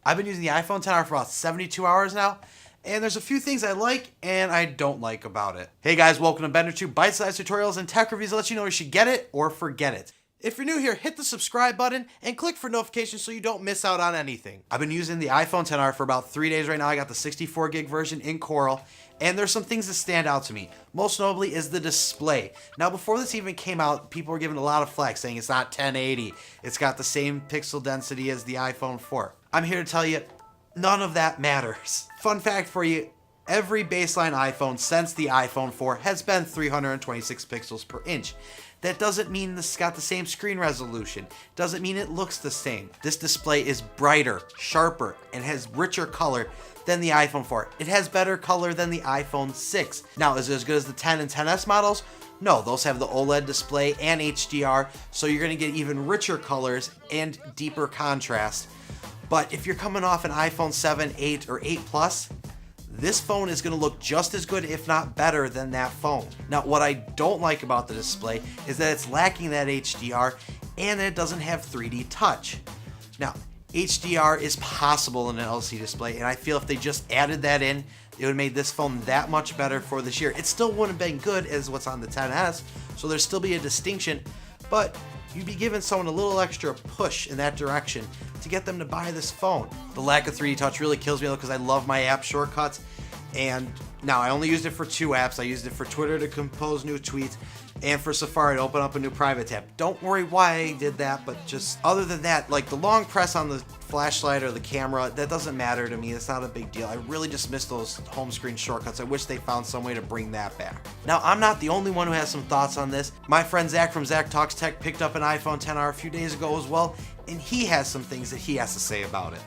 I've been using the iPhone XR for about 72 hours now, and there's a few things I like and I don't like about it. Hey guys, welcome to BenderTube, bite-sized tutorials and tech reviews that let you know you should get it or forget it. If you're new here, hit the subscribe button and click for notifications so you don't miss out on anything. I've been using the iPhone XR for about 3 days right now. I got the 64 gig version in Coral, and there's some things that stand out to me. Most notably is the display. Now, before this even came out, people were giving a lot of flack saying it's not 1080. It's got the same pixel density as the iPhone 4. I'm here to tell you, none of that matters. Fun fact for you, every baseline iPhone since the iPhone 4 has been 326 pixels per inch. That doesn't mean it's got the same screen resolution. Doesn't mean it looks the same. This display is brighter, sharper, and has richer color than the iPhone 4. It has better color than the iPhone 6. Now, is it as good as the 10 and 10s models? No, those have the OLED display and HDR, so you're gonna get even richer colors and deeper contrast. But if you're coming off an iPhone 7, 8, or 8 Plus, this phone is going to look just as good, if not better, than that phone. Now, what I don't like about the display is that it's lacking that HDR and that it doesn't have 3D touch. Now, HDR is possible in an LCD display, and I feel if they just added that in, it would have made this phone that much better for this year. It still wouldn't have been good as what's on the XS, so there'd still be a distinction, but you'd be giving someone a little extra push in that direction to get them to buy this phone. The lack of 3D touch really kills me though, because I love my app shortcuts. And now I only used it for 2 apps. I used it for Twitter to compose new tweets and for Safari to open up a new private tab. Don't worry why I did that, but just other than that, like the long press on the flashlight or the camera, that doesn't matter to me. It's not a big deal. I really just miss those home screen shortcuts. I wish they found some way to bring that back. Now, I'm not the only one who has some thoughts on this. My friend Zach from ZakTalksTech picked up an iPhone XR a few days ago as well, and he has some things that he has to say about it.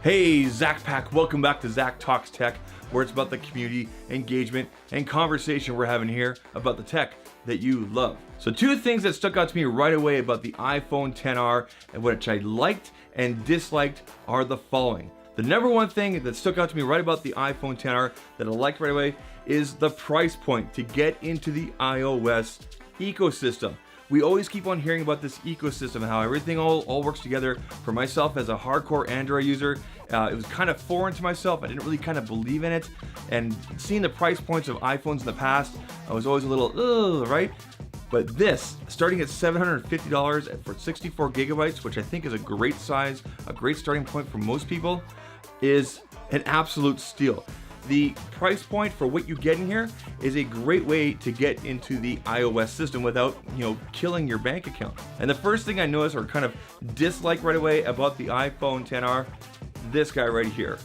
Hey, Zach Pack, welcome back to ZakTalksTech, where it's about the community, engagement, and conversation we're having here about the tech that you love. So 2 things that stuck out to me right away about the iPhone XR and which I liked and disliked are the following. The number one thing that stuck out to me right about the iPhone XR that I liked right away is the price point to get into the iOS ecosystem. We always keep on hearing about this ecosystem, how everything all works together. For myself as a hardcore Android user, it was kind of foreign to myself. I didn't really kind of believe in it. And seeing the price points of iPhones in the past, I was always a little, right? But this, starting at $750 for 64 gigabytes, which I think is a great size, a great starting point for most people, is an absolute steal. The price point for what you get in here is a great way to get into the iOS system without, killing your bank account. And the first thing I noticed or kind of dislike right away about the iPhone XR, this guy right here.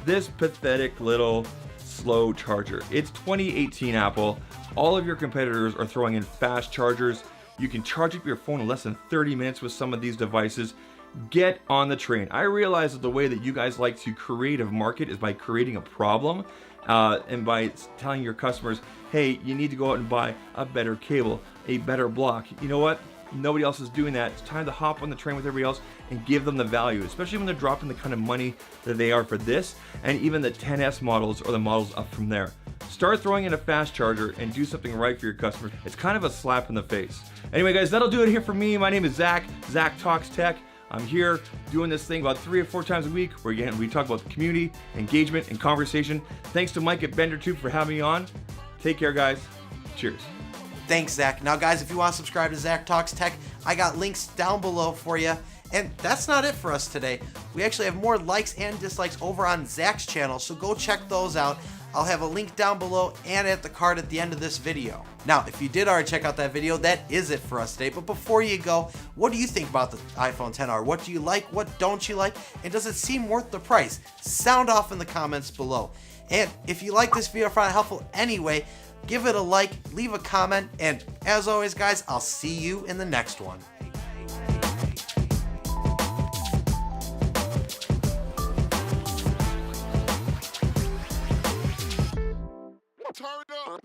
This pathetic little slow charger. It's 2018 Apple. All of your competitors are throwing in fast chargers. You can charge up your phone in less than 30 minutes with some of these devices. Get on the train. I realize that the way that you guys like to create a market is by creating a problem and by telling your customers, hey, you need to go out and buy a better cable, a better block. You know what? Nobody else is doing that. It's time to hop on the train with everybody else and give them the value, especially when they're dropping the kind of money that they are for this and even the 10S models or the models up from there. Start throwing in a fast charger and do something right for your customers. It's kind of a slap in the face. Anyway, guys, that'll do it here for me. My name is Zach, Zach Talks Tech. I'm here doing this thing about 3 or 4 times a week where again, we talk about the community, engagement, and conversation. Thanks to Mike at BenderTube for having me on. Take care, guys. Cheers. Thanks, Zach. Now, guys, if you want to subscribe to Zach Talks Tech, I got links down below for you. And that's not it for us today. We actually have more likes and dislikes over on Zach's channel, so go check those out. I'll have a link down below and at the card at the end of this video. Now, if you did already check out that video, that is it for us today. But before you go, what do you think about the iPhone XR? What do you like? What don't you like? And does it seem worth the price? Sound off in the comments below. And if you like this video or find it helpful anyway, give it a like, leave a comment, and as always, guys, I'll see you in the next one.